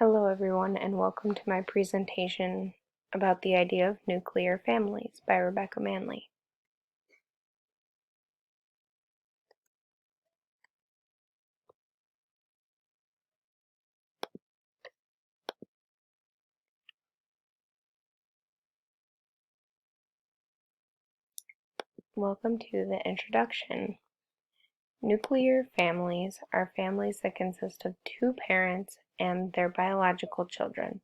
Hello everyone, and welcome to my presentation about the idea of nuclear families by Rebecca Manley. Welcome to the introduction. Nuclear families are families that consist of two parents and their biological children.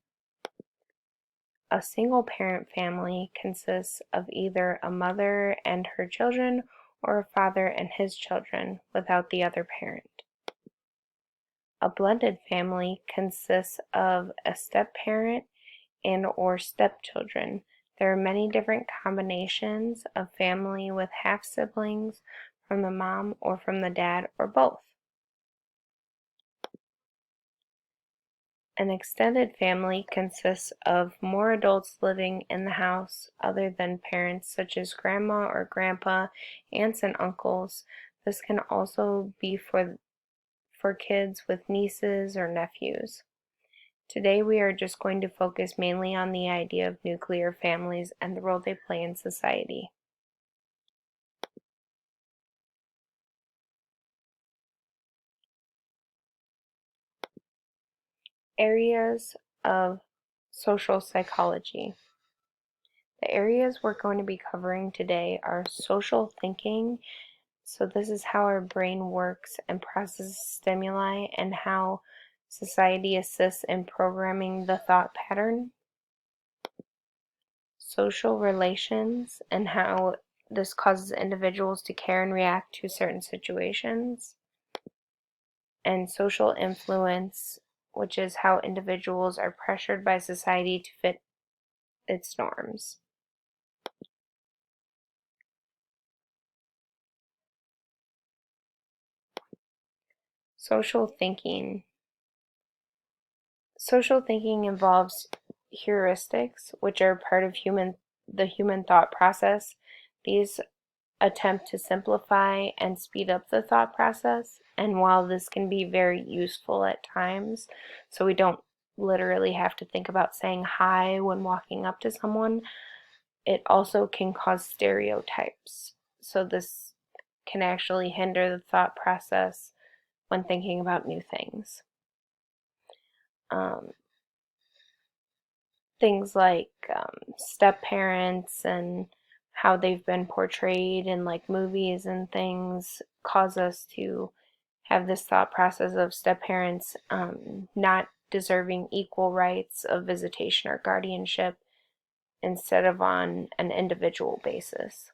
A single-parent family consists of either a mother and her children or a father and his children without the other parent. A blended family consists of a step-parent and/or stepchildren. There are many different combinations of family with half-siblings from the mom or from the dad or both. An extended family consists of more adults living in the house other than parents, such as grandma or grandpa, aunts and uncles. This can also be for kids with nieces or nephews. Today we are just going to focus mainly on the idea of nuclear families and the role they play in society. Areas of social psychology. The areas we're going to be covering today are social thinking. So this is how our brain works and processes stimuli and how society assists in programming the thought pattern. Social relations and how this causes individuals to care and react to certain situations. And social influence, which is how individuals are pressured by society to fit its norms. Social thinking. Social thinking involves heuristics, which are part of the human thought process. These attempt to simplify and speed up the thought process, and while this can be very useful at times, so we don't literally have to think about saying hi when walking up to someone, it also can cause stereotypes. So this can actually hinder the thought process when thinking about new things. Things like step parents and how they've been portrayed in like movies and things cause us to have this thought process of step parents not deserving equal rights of visitation or guardianship instead of on an individual basis.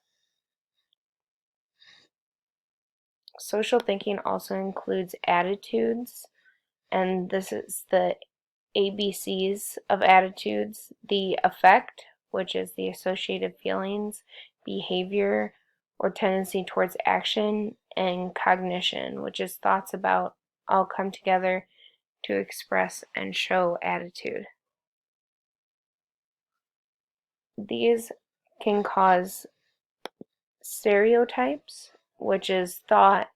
Social thinking also includes attitudes, and this is the ABCs of attitudes: the affect, which is the associated feelings, behavior or tendency towards action, and cognition, which is thoughts about, all come together to express and show attitude. These can cause stereotypes, which is thought.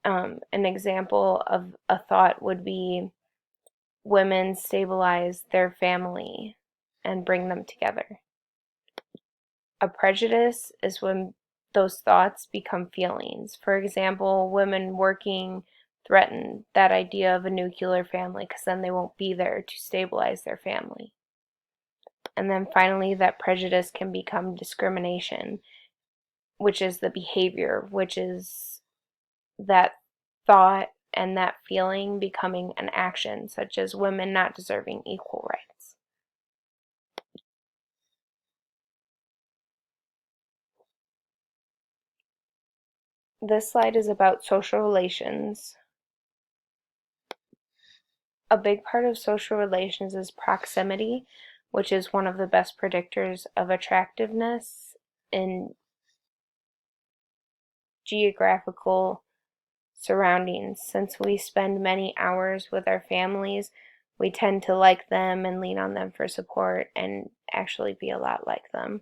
An example of a thought would be women stabilize their family and bring them together. A prejudice is when those thoughts become feelings. For example, women working threaten that idea of a nuclear family because then they won't be there to stabilize their family. And then finally, that prejudice can become discrimination, which is the behavior, which is that thought and that feeling becoming an action, such as women not deserving equal rights. This slide is about social relations. A big part of social relations is proximity, which is one of the best predictors of attractiveness in geographical surroundings. Since we spend many hours with our families, we tend to like them and lean on them for support and actually be a lot like them.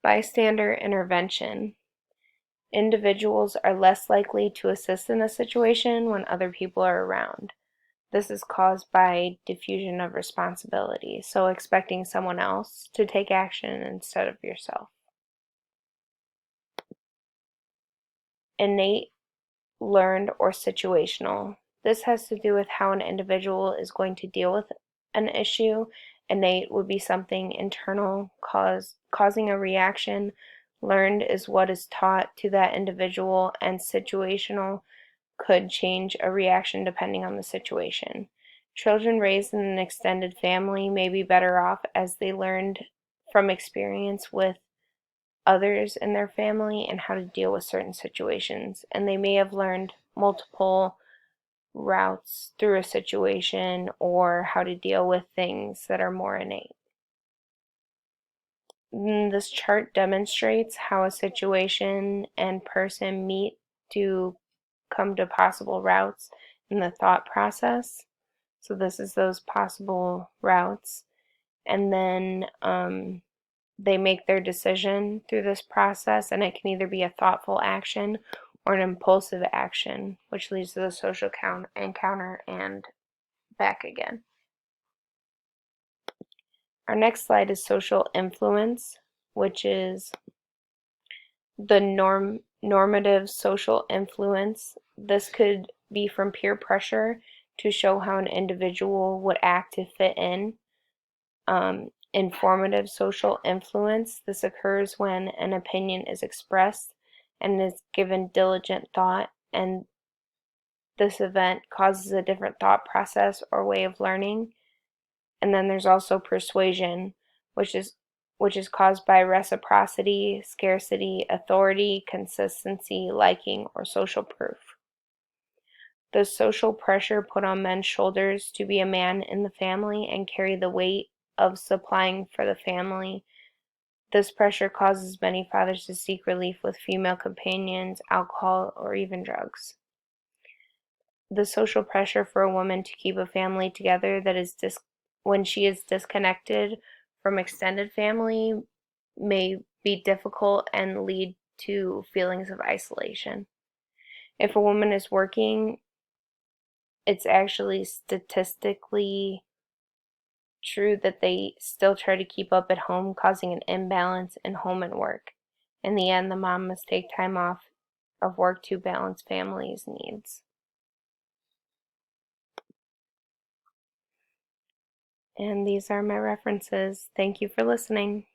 Bystander intervention. Individuals are less likely to assist in a situation when other people are around. This is caused by diffusion of responsibility, so expecting someone else to take action instead of yourself. Innate, learned, or situational. This has to do with how an individual is going to deal with an issue. Innate would be something internal, causing a reaction. Learned is what is taught to that individual, and situational could change a reaction depending on the situation. Children raised in an extended family may be better off as they learned from experience with others in their family and how to deal with certain situations, and they may have learned multiple routes through a situation or how to deal with things that are more innate. This chart demonstrates how a situation and person meet to come to possible routes in the thought process. So this is those possible routes. And then they make their decision through this process, and it can either be a thoughtful action or an impulsive action, which leads to the social encounter and back again. Our next slide is social influence, which is the normative social influence. This could be from peer pressure to show how an individual would act to fit in. Informative social influence. This occurs when an opinion is expressed and is given diligent thought, and this event causes a different thought process or way of learning. And then there's also persuasion, which is caused by reciprocity, scarcity, authority, consistency, liking, or social proof. The social pressure put on men's shoulders to be a man in the family and carry the weight of supplying for the family. This pressure causes many fathers to seek relief with female companions, alcohol, or even drugs. The social pressure for a woman to keep a family together that is when she is disconnected from extended family may be difficult and lead to feelings of isolation. If a woman is working, it's actually statistically true that they still try to keep up at home, causing an imbalance in home and work. In the end, the mom must take time off of work to balance family's needs. And these are my references. Thank you for listening.